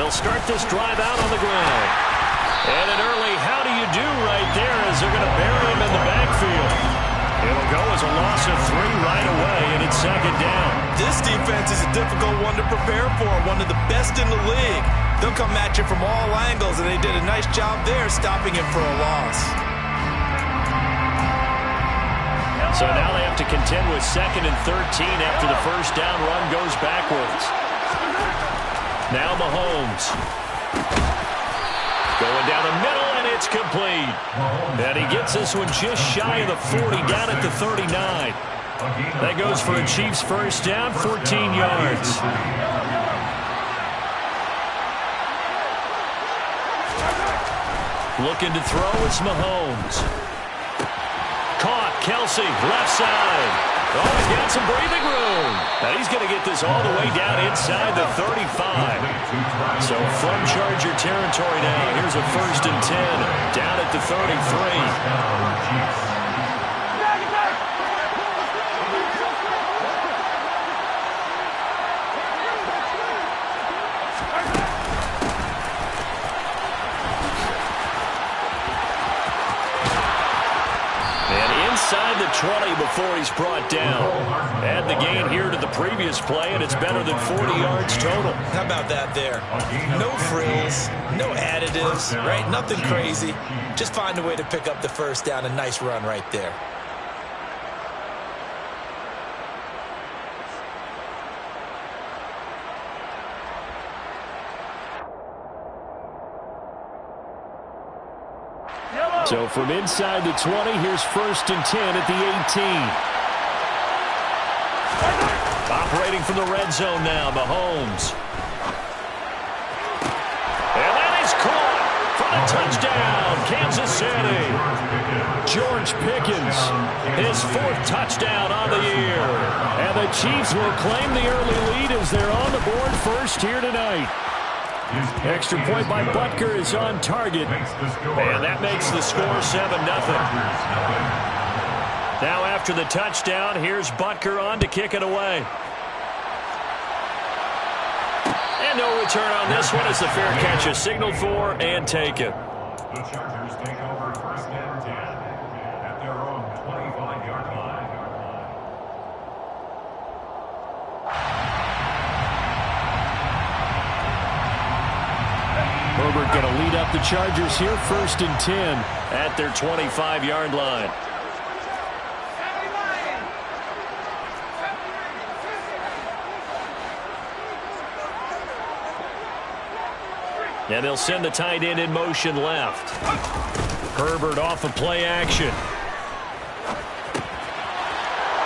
They'll start this drive out on the ground. And an early how do you do right there as they're going to bury him in the backfield. It'll go as a loss of 3 right away, and it's second down. This defense is a difficult one to prepare for, one of the best in the league. They'll come at you from all angles, and they did a nice job there stopping him for a loss. So now they have to contend with 2nd and 13 after the first down run goes backwards. Now Mahomes. Going down the middle, and it's complete. And he gets this one just shy of the 40, down at the 39. That goes for a Chiefs first down, 14 yards. Looking to throw is Mahomes. Caught, Kelsey, left side. Oh, he's got some breathing room. Now he's going to get this all the way down inside the 35. So from Charger territory now, here's a 1st and 10 down at the 33. Inside the 20 before he's brought down. Add the gain here to the previous play, and it's better than 40 yards total. How about that there? No frills, no additives, right? Nothing crazy. Just find a way to pick up the first down. A nice run right there. So from inside the 20, here's 1st and 10 at the 18. Operating from the red zone now, Mahomes. And that is caught for the touchdown, Kansas City. George Pickens, his 4th touchdown on the year. And the Chiefs will claim the early lead as they're on the board first here tonight. Extra point by Butker is on target. And that makes the score 7-0. Now after the touchdown, here's Butker on to kick it away. And no return on this one as the fair catch is signaled for and taken. The Chargers take over 1st and 10 at their own 25-yard line. Herbert going to lead up the Chargers here, 1st and 10 at their 25-yard line. And they'll send the tight end in motion left. Herbert off of play action.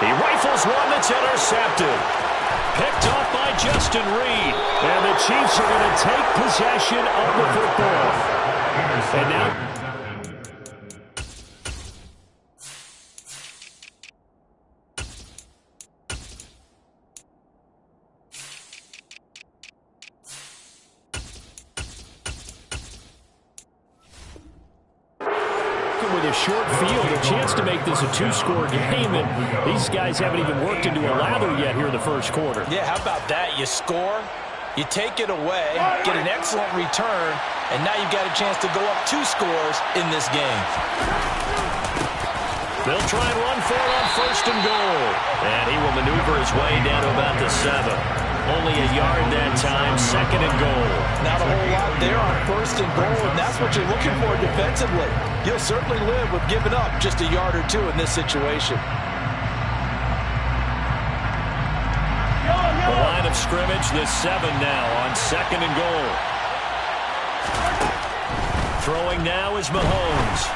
He rifles one that's intercepted. Picked off by Justin Reed. And the Chiefs are going to take possession of the football. And now with a short field, a chance to make this a 2-score game, and these guys haven't even worked into a lather yet here in the first quarter. Yeah, how about that? You score, you take it away, get an excellent return, and now you've got a chance to go up 2 scores in this game. They'll try and run for it on 1st and goal. And he will maneuver his way down to about the 7. Only a yard that time, 2nd and goal. Not a whole lot there on 1st and goal, and that's what you're looking for defensively. You'll certainly live with giving up just a yard or 2 in this situation. The line of scrimmage, the 7 now on 2nd and goal. Throwing now is Mahomes.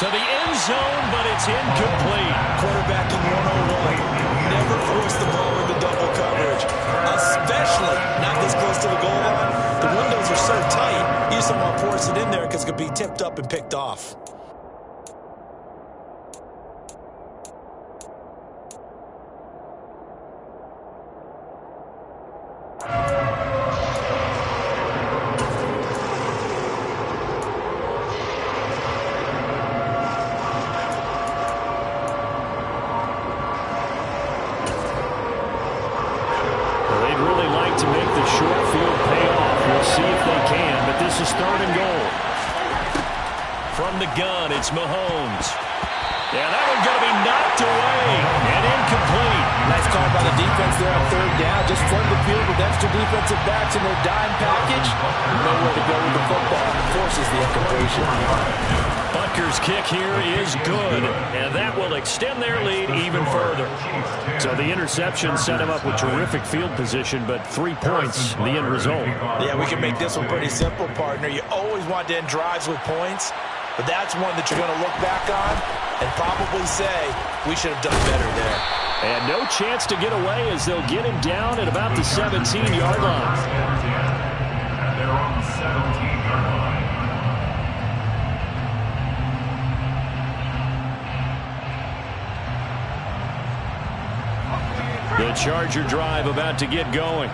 To the end zone, but it's incomplete. Quarterbacking 101. Never force the ball into double coverage, especially not this close to the goal line. The windows are so tight, you just don't want to force it in there because it could be tipped up and picked off. They'd really like to make the short field pay off We'll see if they can, but this is 3rd and goal. From the gun, it's Mahomes. Yeah, that one's going to be knocked away and incomplete. Nice call by the defense there on 3rd down. Just flood the field with extra defensive backs in their dime package. Nowhere to go with the football. Forces the incompletion. Butker's kick here is good, and that will extend their lead even further. So the interception set him up with terrific field position, but 3 points, the end result. Yeah, we can make this one pretty simple, partner. You always want to end drives with points, but that's one that you're going to look back on and probably say, we should have done better there. And no chance to get away as they'll get him down at about the 17-yard line. At their own 17-yard line. The Charger drive about to get going.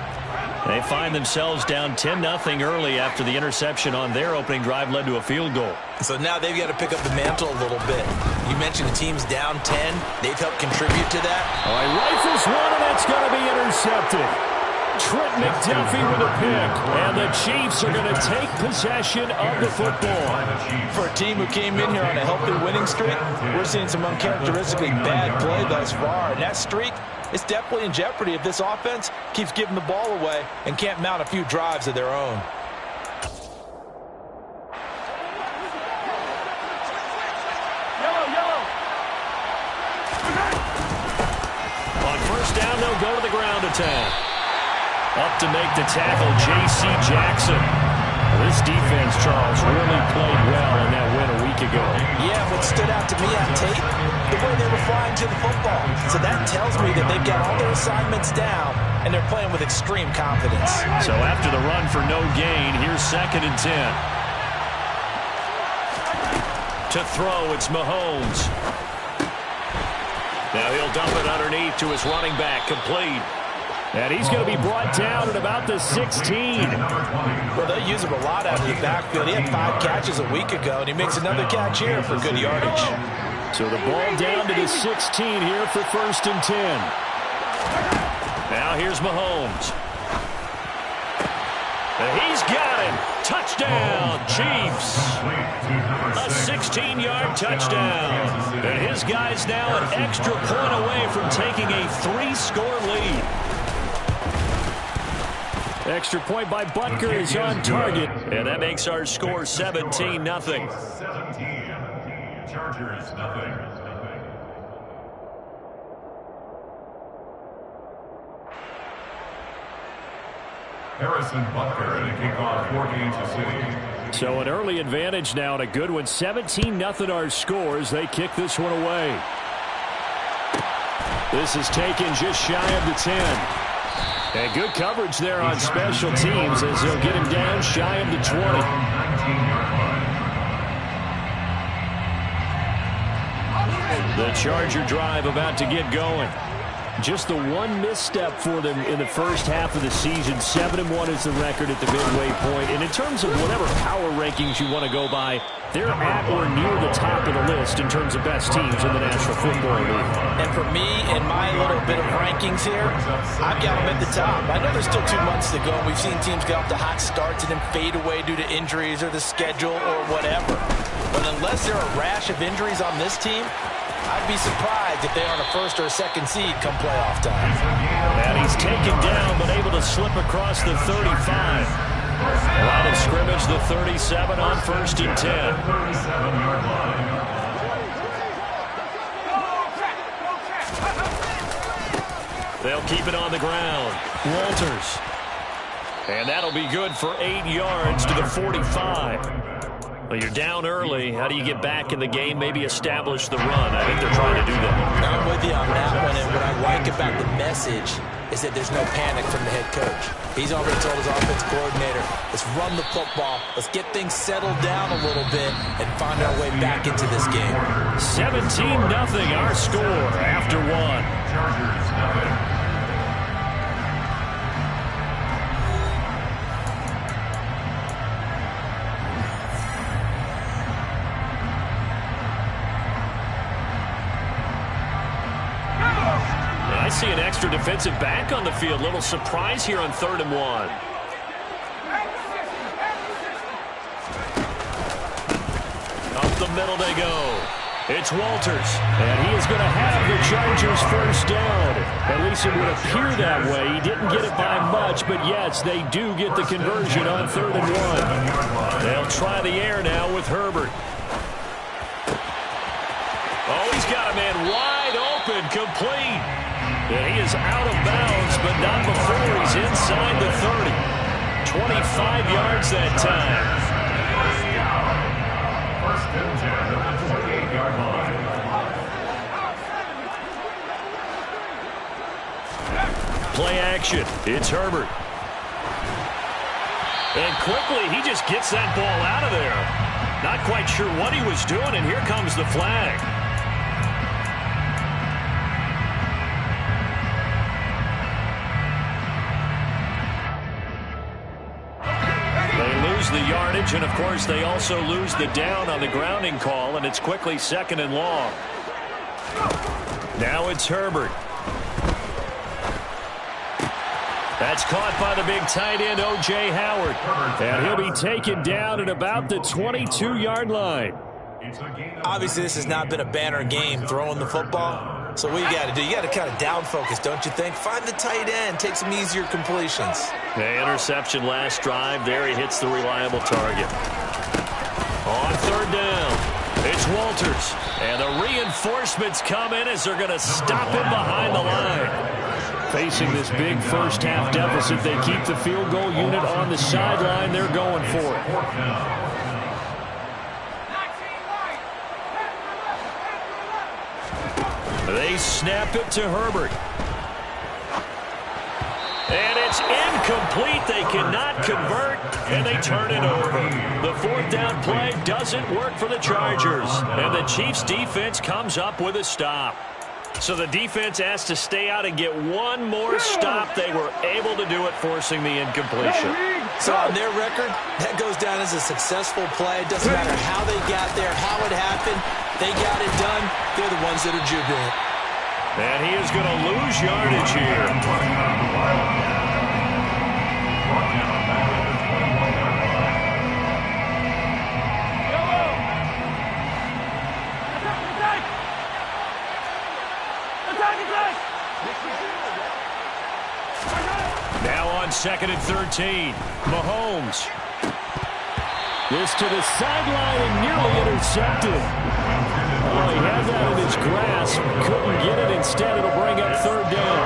They find themselves down 10-0 early after the interception on their opening drive led to a field goal. So now they've got to pick up the mantle a little bit. You mentioned the team's down 10. They've helped contribute to that. Oh, he rifles one, and that's going to be intercepted. Trent McDuffie with a pick, and the Chiefs are going to take possession of the football. For a team who came in here on a healthy winning streak, we're seeing some uncharacteristically bad play thus far, and that streak is definitely in jeopardy if this offense keeps giving the ball away and can't mount a few drives of their own. On 1st down, they'll go to the ground attack. Up to make the tackle, J.C. Jackson. This defense, Charles, really played well in that win a week ago. Yeah, what stood out to me on tape, the way they were flying to the football. So that tells me that they've got all their assignments down, and they're playing with extreme confidence. So after the run for no gain, here's 2nd and 10. To throw, it's Mahomes. Now he'll dump it underneath to his running back, complete. And he's going to be brought down at about the 16. Well, they use him a lot out of the backfield. He had 5 catches a week ago, and he makes another catch here for good yardage. So the ball down to the 16 here for 1st and 10. Now here's Mahomes. And he's got him. Touchdown, Chiefs. A 16-yard touchdown. And his guy's now an extra point away from taking a 3-score lead. Extra point by Butker is on target. And that makes our score 17-0. 17. Chargers, nothing. Harrison Butker in a kickoff for Kansas City. So an early advantage now and a good one. 17-0 our scores. They kick this one away. This is taken just shy of the 10. And good coverage there on special teams as they'll get him down shy of the 20. The Charger drive about to get going. Just the one misstep for them in the first half of the season. 7-1 is the record at the midway point. And in terms of whatever power rankings you want to go by, they're at or near the top of the list in terms of best teams in the National Football League. And for me, in my little bit of rankings here, I've got them at the top. I know there's still 2 months to go. We've seen teams get off to hot starts and then fade away due to injuries or the schedule or whatever. But unless there are a rash of injuries on this team, I'd be surprised if they aren't a 1st or a 2nd seed come playoff time. And he's taken down but able to slip across the 35. Line of scrimmage, the 37 on 1st and 10. They'll keep it on the ground. Walters. And that'll be good for 8 yards to the 45. Well, you're down early. How do you get back in the game, maybe establish the run? I think they're trying to do that. I'm with you on that one, and what I like about the message is that there's no panic from the head coach. He's already told his offensive coordinator, let's run the football, let's get things settled down a little bit, and find our way back into this game. 17-0 our score after 1. Chargers, nothing. I see an extra defensive back on the field. Little surprise here on 3rd and 1. middle they go. It's Walters, and he is going to have the Chargers first down. At least it would appear that way. He didn't get it by much, but yes, they do get the conversion on 3rd and 1. They'll try the air now with Herbert. Oh, he's got a man wide open, complete. And he is out of bounds, but not before he's inside the 30. 25 yards that time. First and 10 at the 28-yard line. Play action. It's Herbert. And quickly, he just gets that ball out of there. Not quite sure what he was doing, and here comes the flag. The yardage, and of course they also lose the down on the grounding call, and it's quickly 2nd and long. Now it's Herbert. That's caught by the big tight end O.J. Howard, and he'll be taken down at about the 22-yard line. Obviously this has not been a banner game throwing the football. So what you got to do, you got to kind of down focus, don't you think? Find the tight end, take some easier completions. The interception last drive. There he hits the reliable target. On 3rd down, it's Walters. And the reinforcements come in as they're going to stop him behind the line. Facing this big first-half deficit, they keep the field goal unit on the sideline. They're going for it. They snap it to Herbert. And it's incomplete. They cannot convert, and they turn it over. The 4th down play doesn't work for the Chargers, and the Chiefs' defense comes up with a stop. So the defense has to stay out and get one more stop. They were able to do it, forcing the incompletion. So on their record, that goes down as a successful play. It doesn't matter how they got there, how it happened. They got it done. They're the ones that are jubilant. And he is going to lose yardage here. Now on 2nd and 13, Mahomes. This to the sideline and nearly intercepted. Oh, he had that in his grasp. Couldn't get it. Instead, it'll bring up 3rd down.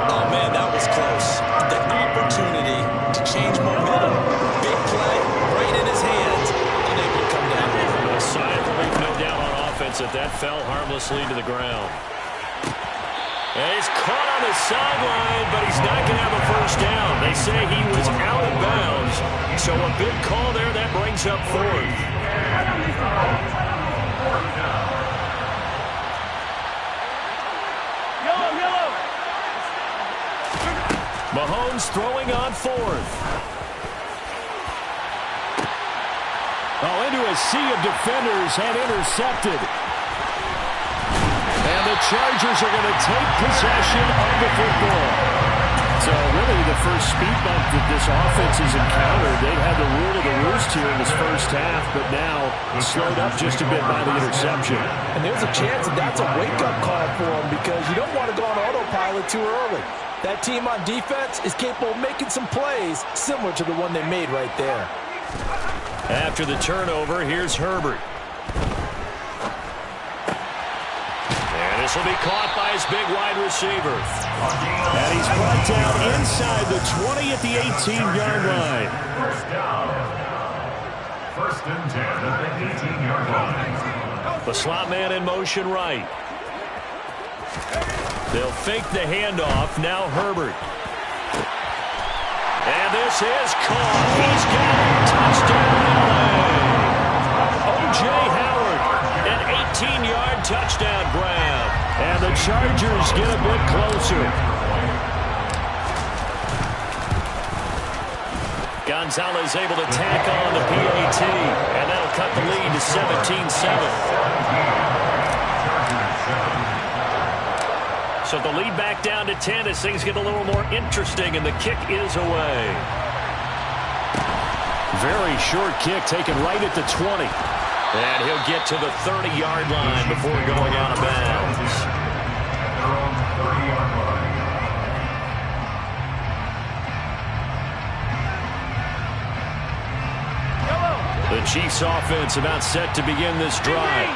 Oh, man, that was close. The opportunity to change momentum. Big play, right in his hands. Unable to come down with it. A sigh of relief, no doubt, on offense that fell harmlessly to the ground. And he's caught on the sideline, but he's not going to have a first down. They say he was out of bounds. So a big call there. That brings up 4th. Mahomes throwing on 4th. Oh, into a sea of defenders and intercepted. And the Chargers are going to take possession of the football. So really the first speed bump that this offense has encountered. They've had the rule of the roost here in this first half, but now slowed up just a bit by the interception. And there's a chance that that's a wake-up call for them because you don't want to go on autopilot too early. That team on defense is capable of making some plays similar to the one they made right there. After the turnover, here's Herbert. And this will be caught by his big wide receiver. And he's brought down inside the 20 at the 18-yard line. First down. 1st and 10 at the 18-yard line. The slot man in motion right. They'll fake the handoff. Now Herbert. And this is caught. He's got it. Touchdown, LA. O.J. Howard, an 18-yard touchdown grab. And the Chargers get a bit closer. Gonzalez able to tack on the PAT. And that'll cut the lead to 17-7. So the lead back down to 10 as things get a little more interesting, and the kick is away. Very short kick taken right at the 20. And he'll get to the 30-yard line before going out of bounds. At their own 30-yard line. The Chiefs offense about set to begin this drive.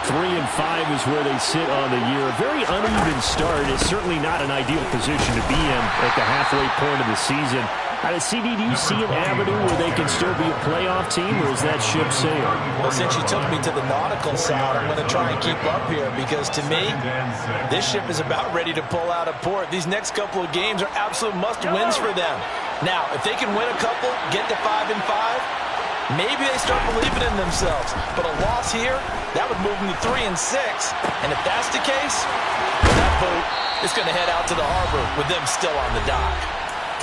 3-5 is where they sit on the year. A very uneven start. It's certainly not an ideal position to be in at the halfway point of the season. CD, do you see an avenue where they can still be a playoff team, or is that ship sailed? Well, since you took me to the nautical side, I'm going to try and keep up here because, to me, this ship is about ready to pull out of port. These next couple of games are absolute must-wins for them. Now, if they can win a couple, get to 5-5, maybe they start believing in themselves. But a loss here, that would move them to 3-6. And if that's the case, that boat is going to head out to the harbor with them still on the dock.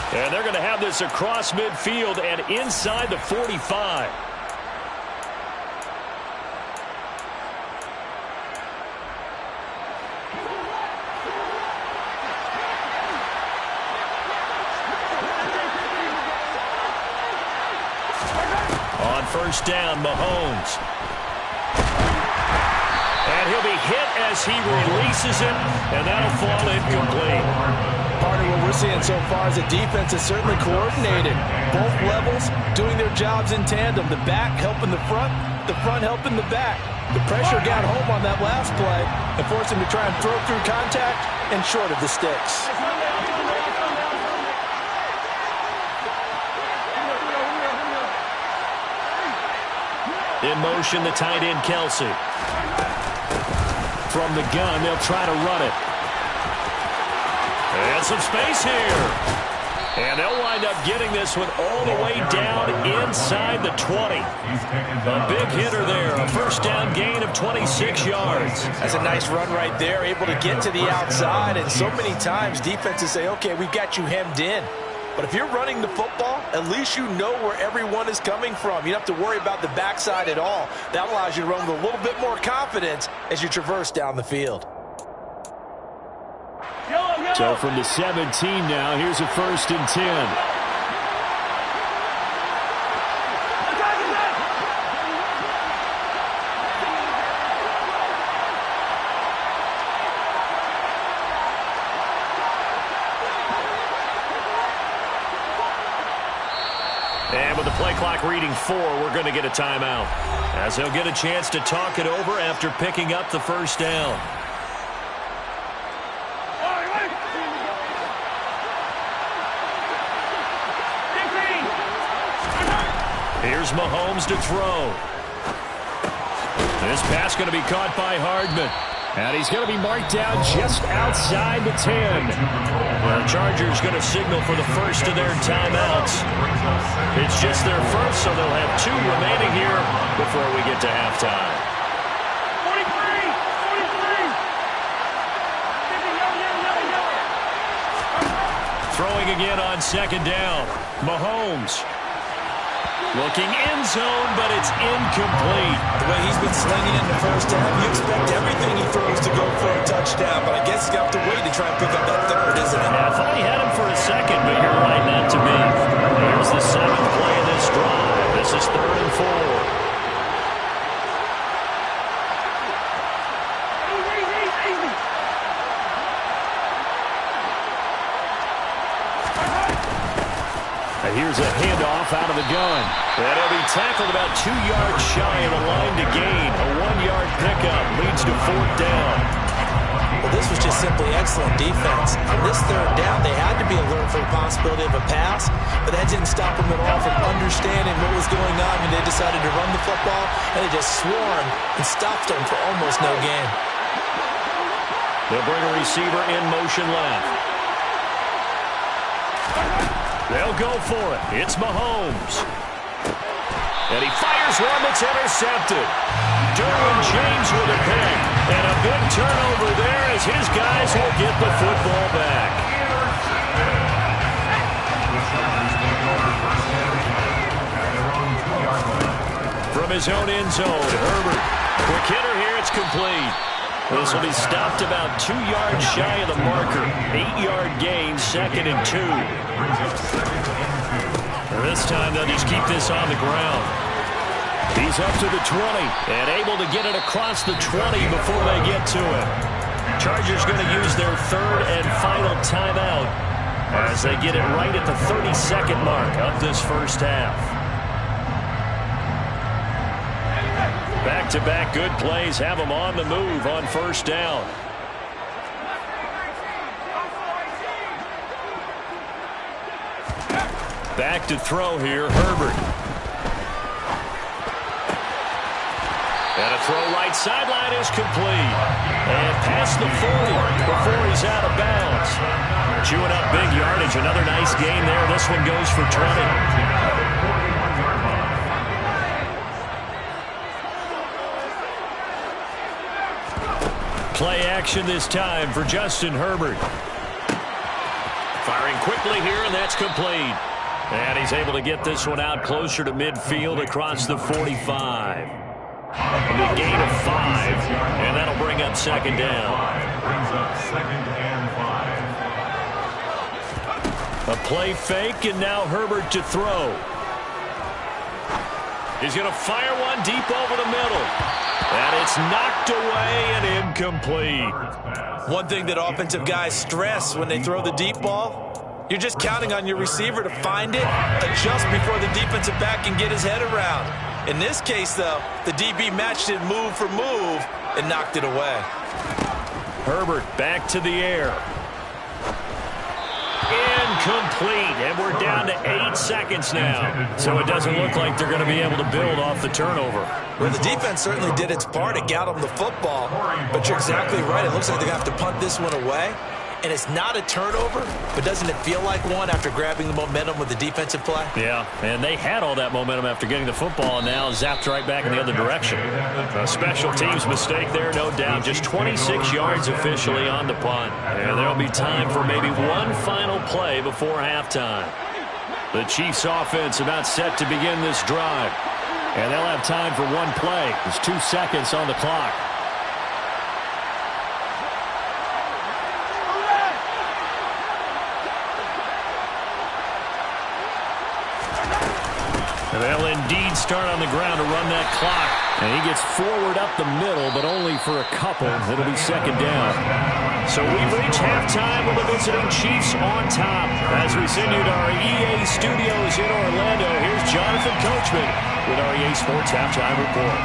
And they're going to have this across midfield and inside the 45. On first down, Mahomes. And he'll be hit as he releases it, and that'll fall incomplete. Part of what we're seeing so far is the defense is certainly coordinated. Both levels doing their jobs in tandem. The back helping the front helping the back. The pressure got home on that last play and forced him to try and throw through contact and short of the sticks. In motion, the tight end, Kelsey. From the gun, they'll try to run it. And some space here. And they'll wind up getting this one all the way down inside the 20. A big hitter there. A first down gain of 26 yards. That's a nice run right there. Able to get to the outside. And so many times defenses say, okay, we've got you hemmed in. But if you're running the football, at least you know where everyone is coming from. You don't have to worry about the backside at all. That allows you to run with a little bit more confidence as you traverse down the field. So from the 17 now, here's a 1st and 10. And with the play clock reading 4, we're going to get a timeout, as he'll get a chance to talk it over after picking up the first down. Here's Mahomes to throw. This pass going to be caught by Hardman. And he's going to be marked down just outside the 10. The Chargers going to signal for the first of their timeouts. It's just their first, so they'll have 2 remaining here before we get to halftime. 43. Throwing again on second down. Mahomes. Looking end zone, but it's incomplete. The way he's been slinging in the first half, you expect everything he throws to go for a touchdown, but I guess he's got to wait to try and pick up that third, isn't it? Yeah, I thought he had him for a second, but you're right, not to me. Here's the 7th play of this drive. This is 3rd and 4. And here's a handoff out of the gun. And he'll be tackled about 2 yards shy of the line to gain. A 1-yard pickup leads to 4th down. Well, this was just simply excellent defense. On this 3rd down, they had to be alert for the possibility of a pass, but that didn't stop them at all from understanding what was going on when they decided to run the football, and they just swarmed and stopped them for almost no gain. They'll bring a receiver in motion left. They'll go for it. It's Mahomes. And he fires one that's intercepted. Derwin James with a pick. And a big turnover there as his guys will get the football back. From his own end zone, Herbert. Quick hitter here, it's complete. This will be stopped about 2 yards shy of the marker. 8-yard gain, 2nd and 2. This time they'll just keep this on the ground. He's up to the 20 and able to get it across the 20 before they get to it. Chargers going to use their third and final timeout as they get it right at the 30-second mark of this first half. Back-to-back good plays have them on the move on first down. Back to throw here, Herbert. And a throw right sideline is complete. And past the 40 before he's out of bounds. Chewing up big yardage. Another nice gain there. This one goes for 20. Play action this time for Justin Herbert. Firing quickly here, and that's complete. And he's able to get this one out closer to midfield across the 45. A gain of 5, and that'll bring up second down. Brings up 2nd and 5. A play fake, and now Herbert to throw. He's going to fire one deep over the middle. And it's knocked away and incomplete. One thing that offensive guys stress when they throw the deep ball, you're just counting on your receiver to find it, adjust before the defensive back can get his head around. In this case, though, the DB matched it move for move and knocked it away. Herbert back to the air. Incomplete, and we're down to 8 seconds now. So it doesn't look like they're going to be able to build off the turnover. Well, the defense certainly did its part. It got them the football, but you're exactly right. It looks like they're going to have to punt this one away. And it's not a turnover, but doesn't it feel like one after grabbing the momentum with the defensive play? Yeah, and they had all that momentum after getting the football and now zapped right back in the other direction. A special teams mistake there, no doubt. Just 26 yards officially on the punt. And there'll be time for maybe one final play before halftime. The Chiefs offense about set to begin this drive. And they'll have time for one play. There's 2 seconds on the clock. They'll indeed start on the ground to run that clock. And he gets forward up the middle, but only for a couple. It'll be second down. So we've reached halftime with the visiting Chiefs on top. As we send you to our EA studios in Orlando, here's Jonathan Coachman with our EA Sports Halftime Report.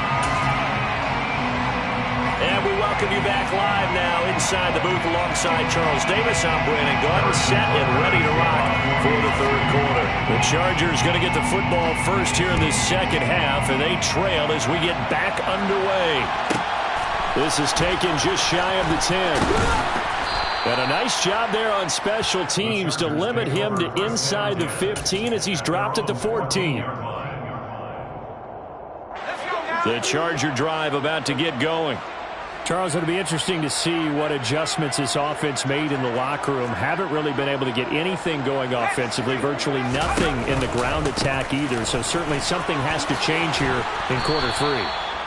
And we welcome you back live now inside the booth alongside Charles Davis. I'm Brandon Gaudin, set and ready to rock for the third quarter. The Chargers going to get the football first here in this second half, and they trail as we get back underway. This is taken just shy of the 10. And a nice job there on special teams to limit him to inside the 15 as he's dropped at the 14. The Charger drive about to get going. Charles, it'll be interesting to see what adjustments this offense made in the locker room. Haven't really been able to get anything going offensively, virtually nothing in the ground attack either. So certainly something has to change here in quarter 3.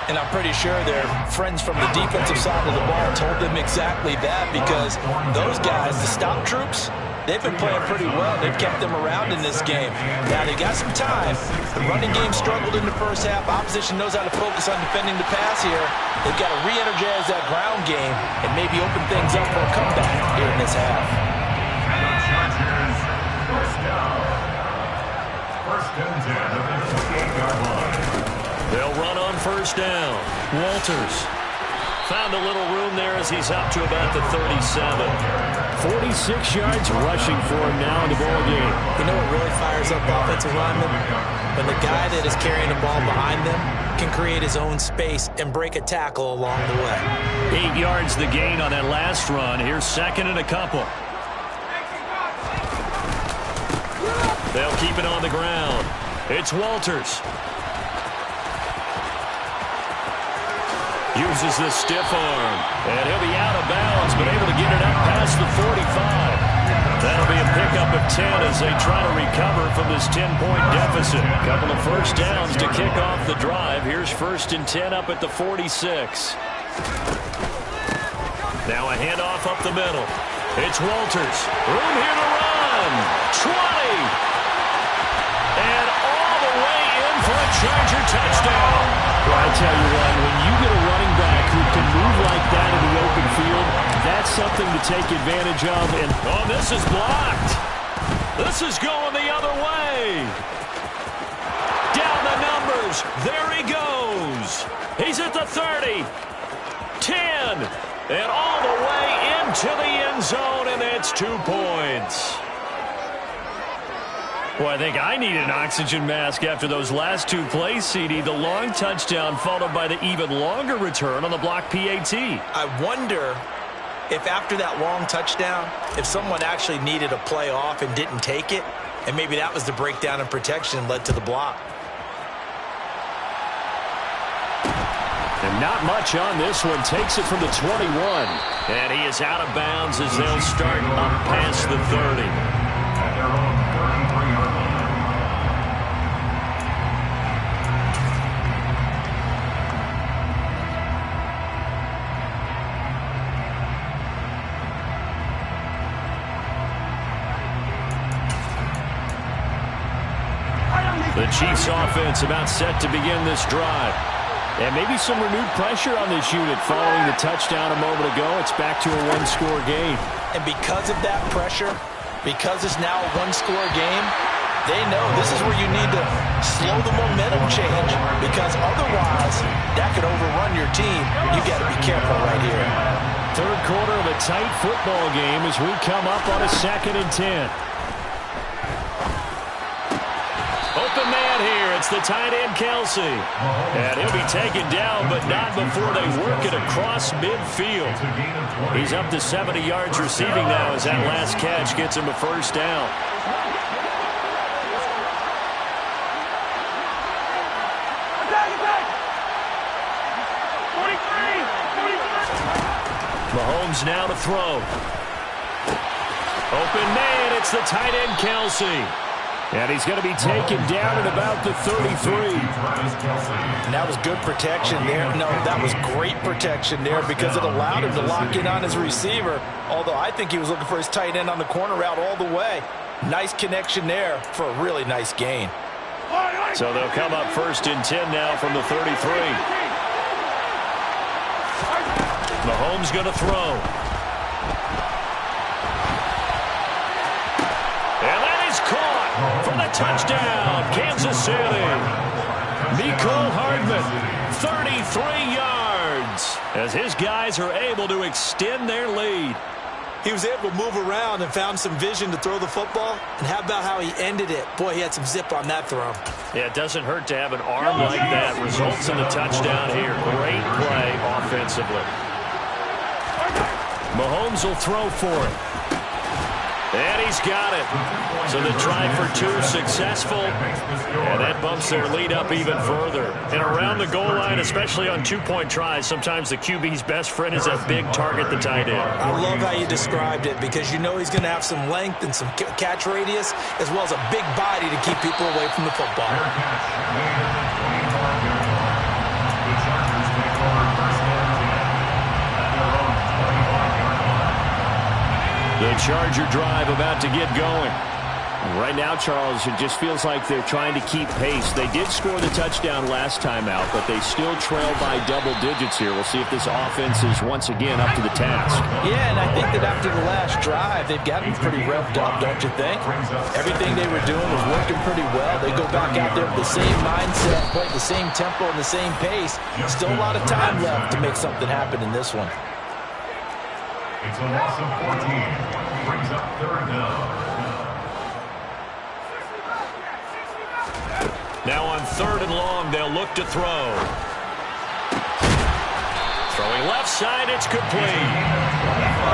And I'm pretty sure their friends from the defensive side of the ball told them exactly that, because those guys, the stop troops, they've been playing pretty well. They've kept them around in this game. Now, they got some time. The running game struggled in the first half. Opposition knows how to focus on defending the pass here. They've got to re-energize that ground game and maybe open things up for a comeback here in this half. First and 10 of the 28-yard line. They'll run on first down. Walters found a little room there as he's up to about the 37. 46 yards rushing for him now in the ball game. You know what really fires up offensive linemen? When the guy that is carrying the ball behind them can create his own space and break a tackle along the way. 8 yards the gain on that last run. Here's second and a couple. They'll keep it on the ground. It's Walters. Uses the stiff arm. And he'll be out of bounds, but able to get it up past the 45. That'll be a pickup of 10 as they try to recover from this 10-point deficit. A couple of first downs to kick off the drive. Here's first and 10 up at the 46. Now a handoff up the middle. It's Walters. Room here to run. 20. And all the way in for a Charger touchdown. Well, I tell you what, when you get a running back who can move like that in the open field, that's something to take advantage of. And oh, this is blocked. This is going the other way. Down the numbers. There he goes. He's at the 30, 10, and all the way into the end zone, and it's 2 points. Well, I think I need an oxygen mask after those last 2 plays, CD. The long touchdown followed by the even longer return on the block PAT. I wonder if after that long touchdown, if someone actually needed a play off and didn't take it, and maybe that was the breakdown in protection and led to the block. And not much on this one. Takes it from the 21. And he is out of bounds as they'll start up past the 30. At their own 33-yard line. The Chiefs offense about set to begin this drive. And maybe some renewed pressure on this unit following the touchdown a moment ago. It's back to a one-score game. And because of that pressure, because it's now a one-score game, they know this is where you need to slow the momentum change, because otherwise that could overrun your team. You got to be careful right here. Third quarter of a tight football game as we come up on a 2nd and 10. Open man here. It's the tight end, Kelsey. And he'll be taken down, but not before they work it across midfield. He's up to 70 yards receiving now as that last catch gets him a first down. Mahomes now to throw. Open man. It's the tight end, Kelsey. And he's going to be taken down at about the 33. And that was good protection there. No, that was great protection there because it allowed him to lock in on his receiver. Although I think he was looking for his tight end on the corner route all the way. Nice connection there for a really nice gain. So they'll come up 1st and 10 now from the 33. Mahomes going to throw. And that is caught for the touchdown, Kansas City. Mecole Hardman, 33 yards, as his guys are able to extend their lead. He was able to move around and found some vision to throw the football. And how about how he ended it? Boy, he had some zip on that throw. Yeah, it doesn't hurt to have an arm like that. Results in the touchdown here. Great play offensively. Mahomes will throw for it. And he's got it. So the try for 2 successful. And that bumps their lead up even further. And around the goal line, especially on 2-point tries, sometimes the QB's best friend is that big target, the tight end. I love how you described it because you know he's going to have some length and some catch radius as well as a big body to keep people away from the football. The Charger drive about to get going. Right now, Charles, it just feels like they're trying to keep pace. They did score the touchdown last time out, but they still trail by double digits here. We'll see if this offense is once again up to the task. Yeah, and I think that after the last drive, they've gotten pretty revved up, don't you think? Everything they were doing was working pretty well. They go back out there with the same mindset, play the same tempo and the same pace. Still a lot of time left to make something happen in this one. It's a loss of 14. Brings up 3rd down. Now on 3rd and long, they'll look to throw. Throwing left side, it's complete.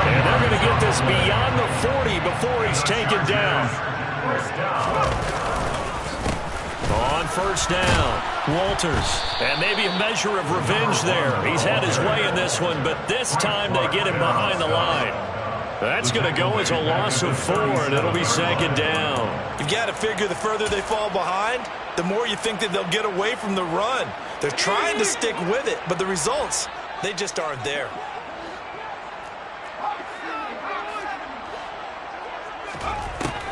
And they're going to get this beyond the 40 before he's taken down. On 1st down, Walters. And maybe a measure of revenge there. He's had his way in this one, but this time they get him behind the line. That's going to go as a loss of 4, and it'll be 2nd down. You've got to figure the further they fall behind, the more you think that they'll get away from the run. They're trying to stick with it, but the results, they just aren't there.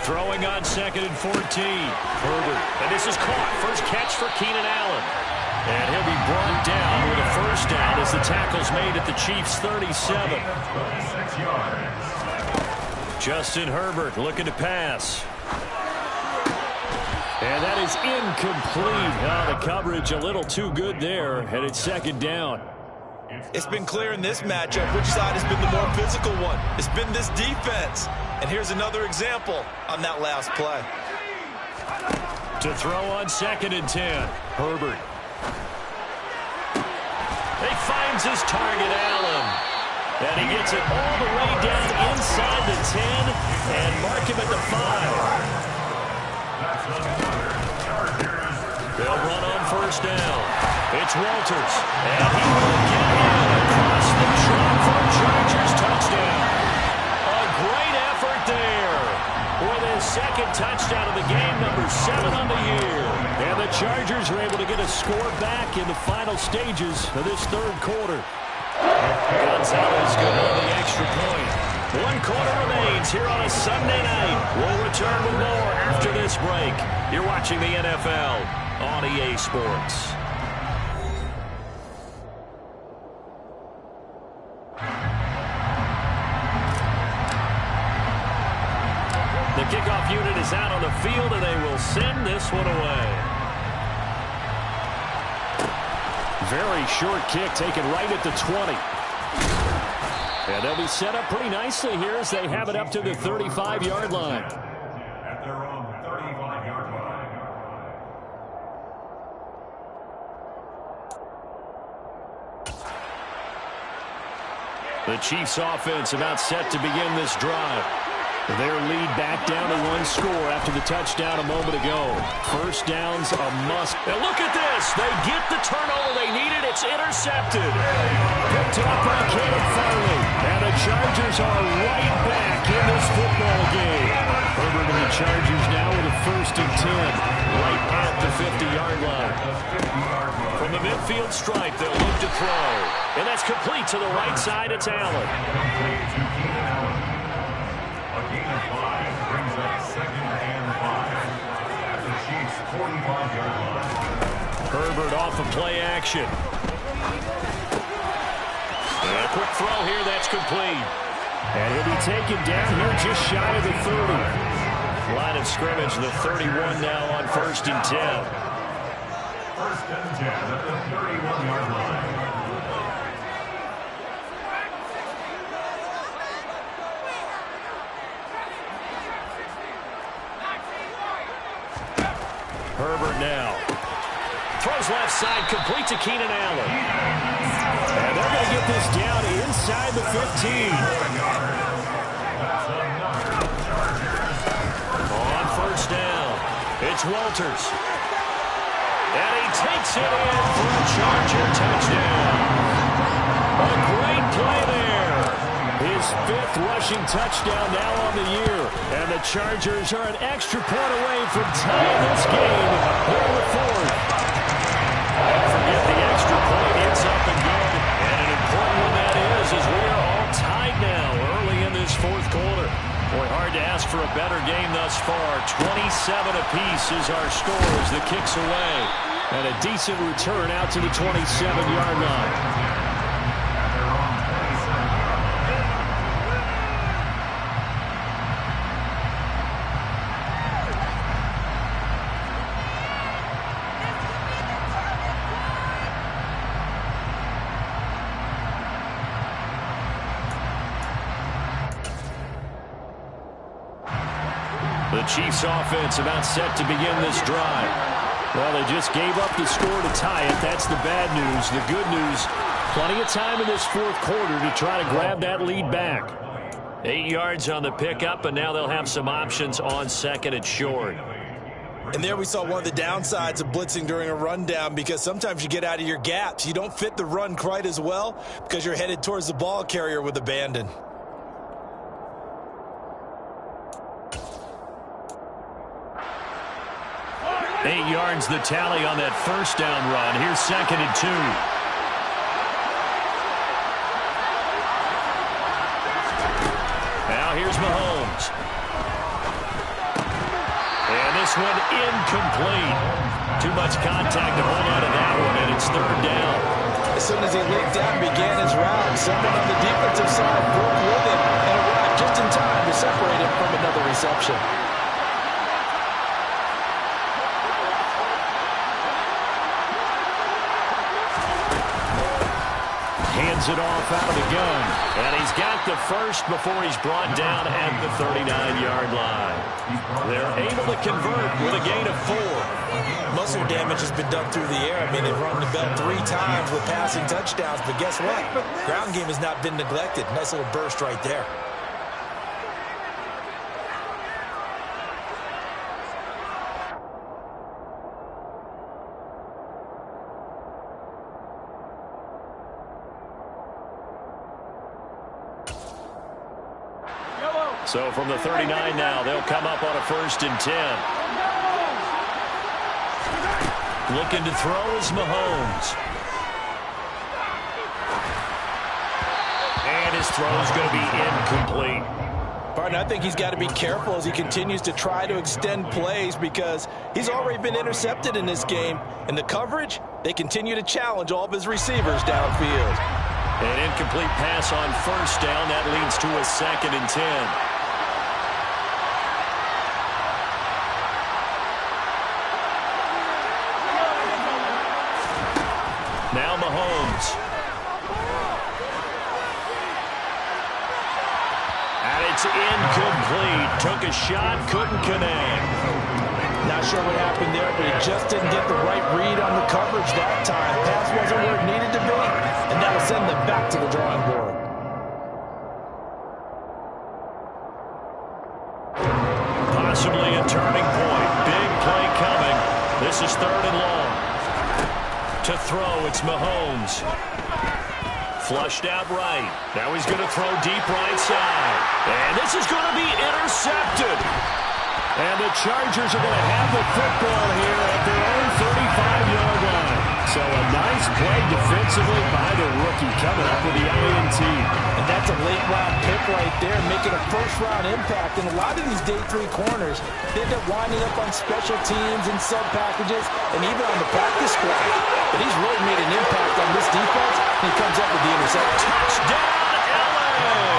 Throwing on 2nd and 14. Herbert. And this is caught. First catch for Keenan Allen. And he'll be brought down with a first down as the tackle's made at the Chiefs' 37. 36 yards. Justin Herbert looking to pass. And that is incomplete. Oh, the coverage a little too good there, and it's 2nd down. It's been clear in this matchup which side has been the more physical one. It's been this defense. And here's another example on that last play. To throw on 2nd and 10. Herbert. He finds his target, Allen. And he gets it all the way down inside the 10 and mark him at the 5. They'll run on first down. It's Walters. And he will get in across the track for a Chargers touchdown. A great effort there with his 2nd touchdown of the game, number 7 on the year. And the Chargers are able to get a score back in the final stages of this 3rd quarter. Gonzalez good on the extra point. 1 quarter remains here on a Sunday night. We'll return with more after this break. You're watching the NFL on EA Sports. The kickoff unit is out on the field, and they will send this one away. Very short kick taken right at the 20. And they'll be set up pretty nicely here as they have it up to the 35-yard line. At their own 35-yard line. The Chiefs offense about set to begin this drive. Their lead back down to 1 score after the touchdown a moment ago. First down's a must. And look at this. They get the turnover they needed. It's intercepted. Picked up by Caleb Farley. And the Chargers are right back in this football game. Herbert and the Chargers now with a 1st and 10. Right at the 50-yard line. From the midfield stripe, they'll look to throw. And that's complete to the right side. It's Allen. A gain of 5 brings up 2nd and 5 at the Chiefs' 45-yard line. Herbert off of play action. And a quick throw here, that's complete. And he'll be taken down here just shy of the 30. Line of scrimmage, the 31 now on 1st and 10. 1st and 10 at the 31-yard line. Herbert now. Throws left side, complete to Keenan Allen. And they're going to get this down inside the 15. On first down, it's Walters. And he takes it in for a Charger touchdown. A great play there. His 5th rushing touchdown now on the year. And the Chargers are an extra point away from tying this game here in the 4th. And forget the extra point. It's up and good. And an important one that is, as we are all tied now early in this 4th quarter. Boy, hard to ask for a better game thus far. 27 apiece is our score as the kick's away. And a decent return out to the 27-yard line. The Chiefs offense about set to begin this drive. Well, they just gave up the score to tie it. That's the bad news. The good news, plenty of time in this 4th quarter to try to grab that lead back. 8 yards on the pickup, and now they'll have some options on 2nd and short. And there we saw one of the downsides of blitzing during a rundown, because sometimes you get out of your gaps. You don't fit the run quite as well because you're headed towards the ball carrier with abandon. Eight yards the tally on that first down run. Here's 2nd and 2. Now here's Mahomes. And this one incomplete. Too much contact to hold on to that one, and it's third down. As soon as he leaped down and began his route, someone on the defensive side broke with him and arrived just in time to separate him from another reception. Hands it off out of the gun. And he's got the first before he's brought down at the 39-yard line. They're able to convert with a gain of 4. Muscle damage has been done through the air. I mean, they've rung the bell 3 times with passing touchdowns, but guess what? Ground game has not been neglected. Nice little burst right there. So from the 39 now, they'll come up on a 1st and 10. Looking to throw is Mahomes. And his throw is going to be incomplete. Partner, I think he's got to be careful as he continues to try to extend plays because he's already been intercepted in this game. And the coverage, they continue to challenge all of his receivers downfield. An incomplete pass on 1st down. That leads to a 2nd and 10. Now Mahomes. And it's incomplete. Took a shot, couldn't connect. Not sure what happened there, but he just didn't get the right read on the coverage that time. Pass wasn't where it needed to be, and that'll send them back to the drawing board. Possibly a turning point. Big play coming. This is 3rd and long. To throw, it's Mahomes. Flushed out right. Now he's going to throw deep right side. And this is going to be intercepted. And the Chargers are going to have the football here at their own 35-yard line. So a nice play defensively by the rookie coming up with the INT. And that's a late-round pick right there, making a first-round impact. And a lot of these day 3 corners, they end up winding up on special teams and sub-packages and even on the practice squad. But he's really made an impact on this defense, and he comes up with the interception. Touchdown, LA!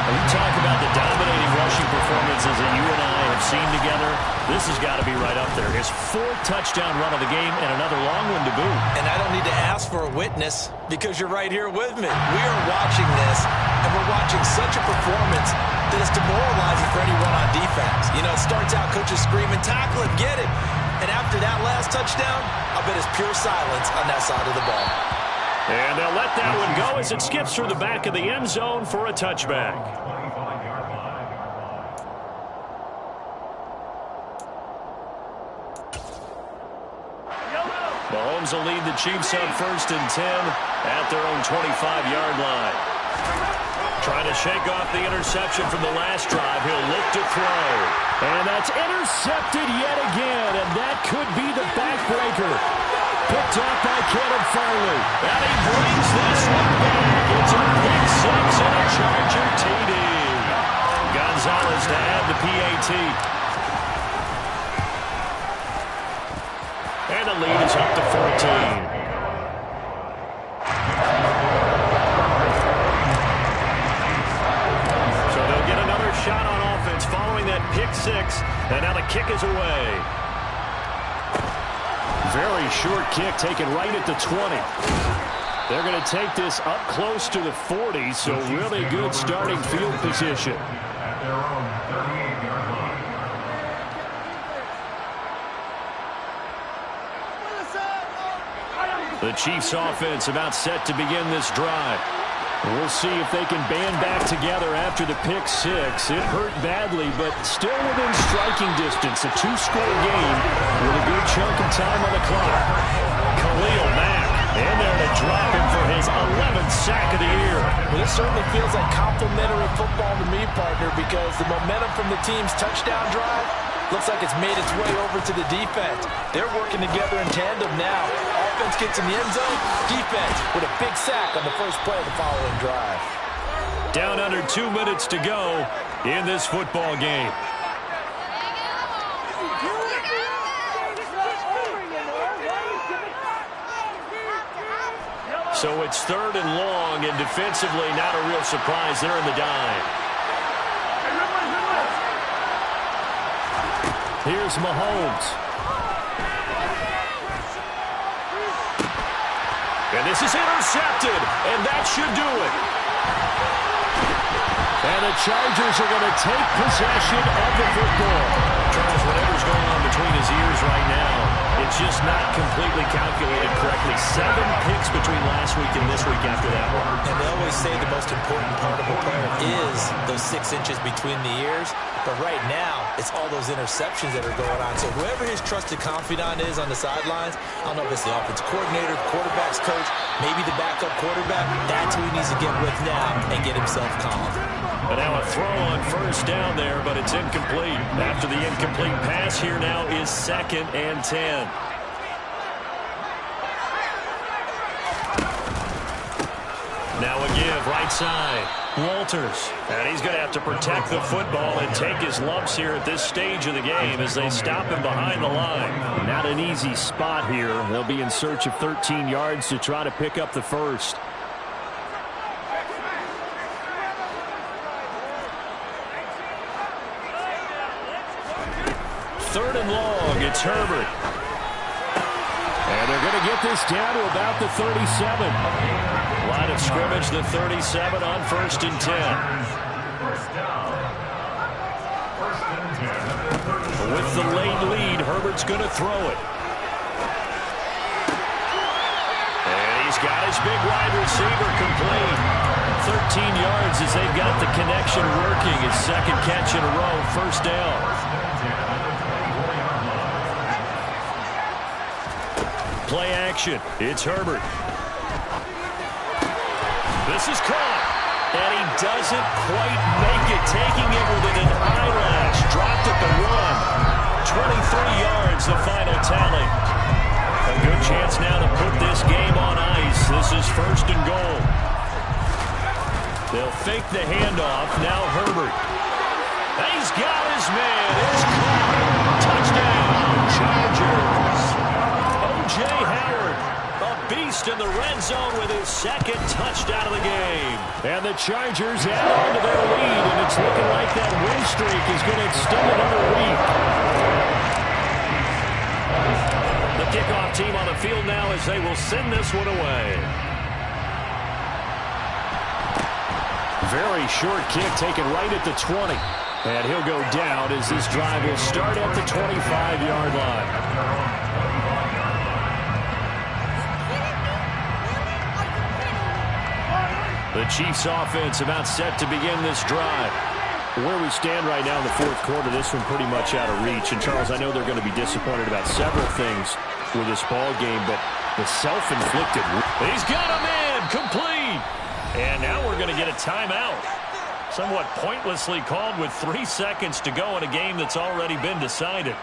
When you talk about the dominating rushing performances that you and I have seen together, this has got to be right up there. His 4th touchdown run of the game and another long one to boot. And I don't need to ask for a witness because you're right here with me. We are watching this, and we're watching such a performance that it's demoralizing for anyone on defense. You know, it starts out coaches screaming, tackle him, get it. And after that last touchdown, I bet it's pure silence on that side of the ball. And they'll let that one go as it skips through the back of the end zone for a touchback. Mahomes will lead the Chiefs on 1st and 10 at their own 25-yard line. Trying to shake off the interception from the last drive. He'll look to throw. And that's intercepted yet again, and that could be the backbreaker. Picked up by Caleb Farley. And he brings this one back. It's a pick 6 and a Charger TD. Gonzalez to add the PAT. And the lead is up to 14. So they'll get another shot on offense following that pick 6. And now the kick is away. Very short kick taken right at the 20. They're going to take this up close to the 40, so really good starting field position. At their own 38-yard line. The Chiefs offense about set to begin this drive. We'll see if they can band back together after the pick 6. It hurt badly, but still within striking distance. A 2-score game with a good chunk of time on the clock. Khalil Mack in there to drop him for his 11th sack of the year. Well, this certainly feels like complimentary football to me, partner, because the momentum from the team's touchdown drive looks like it's made its way over to the defense. They're working together in tandem now. Offense gets in the end zone. Defense with a big sack on the first play of the following drive. Down under 2 minutes to go in this football game. So it's 3rd and long, and defensively not a real surprise. They're in the dime. Here's Mahomes. And this is intercepted, and that should do it. And the Chargers are going to take possession of the football. Charles, whatever's going on between his ears right now, it's just not completely calculated correctly. 7 picks between last week and this week after that one. And they always say the most important part of a player is those 6 inches between the ears. But right now, it's all those interceptions that are going on. So whoever his trusted confidant is on the sidelines, I don't know if it's the offensive coordinator, quarterback's coach, maybe the backup quarterback, that's who he needs to get with now and get himself calm. But now a throw on 1st down there, but it's incomplete. After the incomplete pass, here now is 2nd and 10. Now a give, right side. Walters. And he's going to have to protect the football and take his lumps here at this stage of the game as they stop him behind the line. Not an easy spot here. They'll be in search of 13 yards to try to pick up the first. Third and long, it's Herbert. And they're going to get this down to about the 37. Line of scrimmage, the 37 on 1st and 10. With the late lead, Herbert's going to throw it. And he's got his big wide receiver complete. 13 yards as they've got the connection working. His 2nd catch in a row, 1st down. Play action. It's Herbert. This is caught. And he doesn't quite make it. Taking it within an eyelash. Dropped at the 1. 23 yards, the final tally. A good chance now to put this game on ice. This is 1st and goal. They'll fake the handoff. Now Herbert. He's got his man. It's caught. Touchdown, Chargers. O.J. Howard, a beast in the red zone with his 2nd touchdown of the game. And the Chargers add on to their lead, and it's looking like that win streak is going to extend another week. The kickoff team on the field now as they will send this one away. Very short kick taken right at the 20. And he'll go down as this drive will start at the 25-yard line. The Chiefs offense about set to begin this drive. Where we stand right now in the 4th quarter, this one pretty much out of reach. And, Charles, I know they're going to be disappointed about several things with this ball game, but the self-inflicted. He's got him in, complete. And now we're going to get a timeout. Somewhat pointlessly called with 3 seconds to go in a game that's already been decided.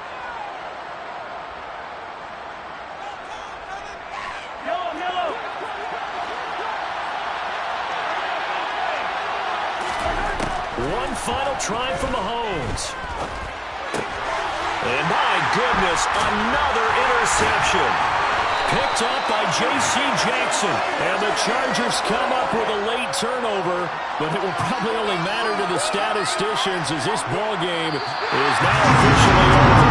One final try for Mahomes. And my goodness, another interception. Picked up by J.C. Jackson. And the Chargers come up with a late turnover, but it will probably only matter to the statisticians as this ball game is now officially over.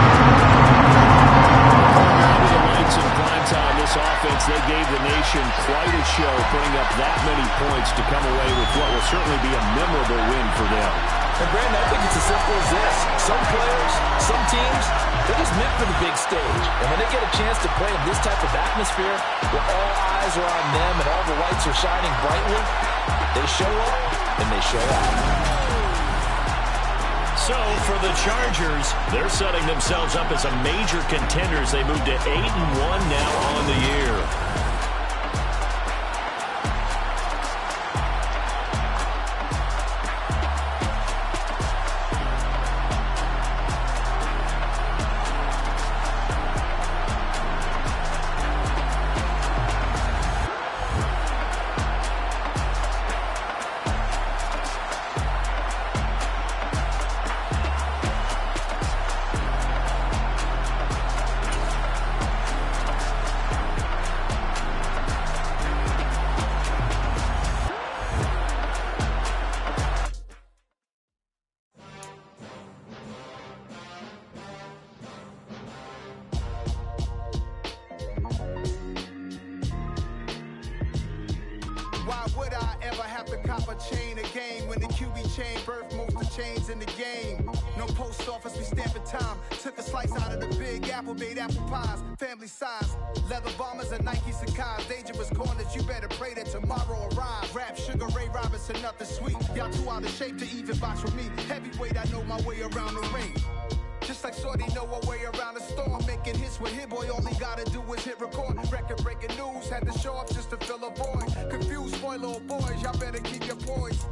Under the lights in prime time, this offense, they gave the nation quite a show, putting up that many points to come away with what will certainly be a memorable win for them. And, Brandon, I think it's as simple as this. Some players, some teams, they're just meant for the big stage. And when they get a chance to play in this type of atmosphere where all eyes are on them and all the lights are shining brightly, they show up and they show out. So for the Chargers, they're setting themselves up as a major contender as they move to 8-1 now on the year. ever have to cop a chain again. When the QB chain birthed most of the chains in the game. No post office, we stamping time. Took a slice out of the Big Apple, made apple pies. Family size, leather bombers and Nike Sacai's. Dangerous corners, you better pray that tomorrow arrives. Rap, Sugar Ray Robinson, nothing sweet. Y'all too out of shape to even box with me. Heavyweight, I know my way around the ring. Just like Shorty know her way around the storm. Making hits with Hit Boy, all he gotta do is hit record. Record-breaking news, had to show up just to fill a void. Confused, spoil little boys, y'all better keep your poise.